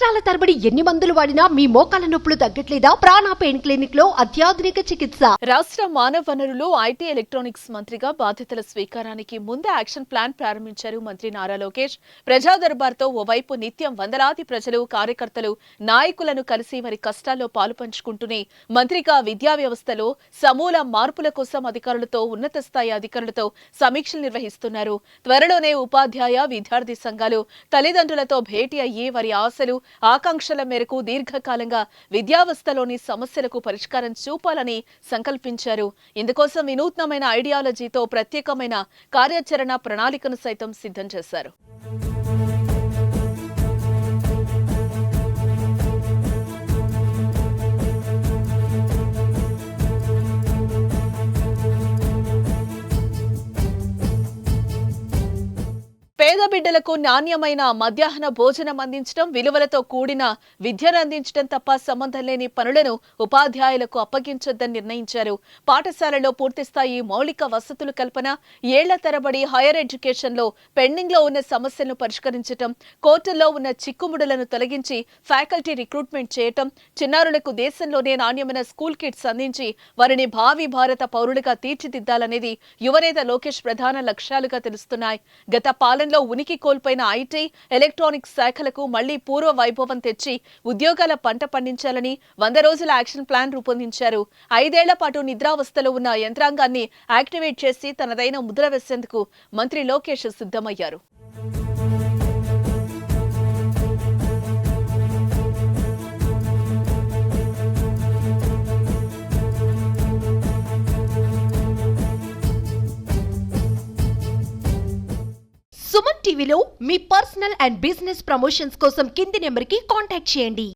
సంవత్సరాల తరబడి ఎన్ని మందులు వాడినా మీ మోకాల నొప్పులు తగ్గట్లేదా? ప్రాణ పెయిన్ క్లినిక్ లో అత్యాధునిక చికిత్స. రాష్ట్ర మానవ వనరులు ఐటీ ఎలక్ట్రానిక్స్ మంత్రిగా బాధ్యతల స్వీకారానికి ముందే యాక్షన్ ప్లాన్ ప్రారంభించారు మంత్రి నారా లోకేష్. ప్రజా దర్బార్తో ఓవైపు నిత్యం వందలాది ప్రజలు, కార్యకర్తలు, నాయకులను కలిసి వారి కష్టాల్లో పాలుపంచుకుంటూనే మంత్రిగా విద్యా వ్యవస్థలో సమూల మార్పుల కోసం అధికారులతో, ఉన్నత స్థాయి అధికారులతో సమీక్షలు నిర్వహిస్తున్నారు. త్వరలోనే ఉపాధ్యాయ, విద్యార్థి సంఘాలు తల్లిదండ్రులతో భేటీ అయ్యి వారి ఆశలు, ఆకాంక్షల మేరకు దీర్ఘకాలంగా విద్యావస్థలోని సమస్యలకు పరిష్కారం చూపాలని సంకల్పించారు. ఇందుకోసం వినూత్నమైన ఐడియాలజీతో ప్రత్యేకమైన కార్యాచరణ ప్రణాళికను సైతం సిద్ధం చేశారు. పేద బిడ్డలకు నాణ్యమైన మధ్యాహ్న భోజనం అందించడం, విలువలతో కూడిన విద్యను అందించడం తప్ప సంబంధం లేని పనులను ఉపాధ్యాయులకు అప్పగించొద్దని నిర్ణయించారు. పాఠశాలలో పూర్తిస్థాయి మౌలిక వసతులు కల్పన, ఏళ్ల తరబడి హైయర్ ఎడ్యుకేషన్లో పెండింగ్లో ఉన్న సమస్యలను పరిష్కరించడం, కోర్టుల్లో ఉన్న చిక్కుముడులను తొలగించి ఫ్యాకల్టీ రిక్రూట్మెంట్ చేయటం, చిన్నారులకు దేశంలోనే నాణ్యమైన స్కూల్ కిట్స్ అందించి వారిని భావి భారత పౌరులుగా తీర్చిదిద్దాలనేది యువనేత లోకేష్ ప్రధాన లక్ష్యాలుగా తెలుస్తున్నాయి. గత పాలనలో ఉనికి కోల్పోయిన ఐటీ, ఎలక్ట్రానిక్స్ శాఖలకు మళ్లీ పూర్వ వైభవం తెచ్చి ఉద్యోగాల పంట పండించాలని 100 రోజుల యాక్షన్ ప్లాన్ రూపొందించారు. 5 ఏళ్ల పాటు నిద్రావస్థలో ఉన్న యంత్రాంగాన్ని యాక్టివేట్ చేసి తనదైన ముద్ర వేసేందుకు మంత్రి లోకేష్ సిద్ధమయ్యారు. సుమన్ టీవీలో మీ పర్సనల్ అండ్ బిజినెస్ ప్రమోషన్స్ కోసం కింది నెంబర్కి కాంటాక్ట్ చేయండి.